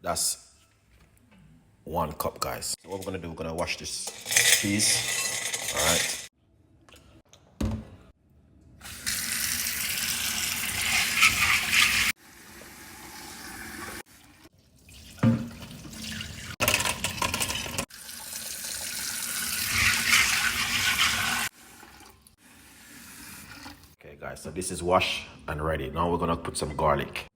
That's 1 cup, guys. So what we're gonna do, we're gonna wash this piece. All right. Okay, guys, so this is washed and ready. Now we're gonna put some garlic.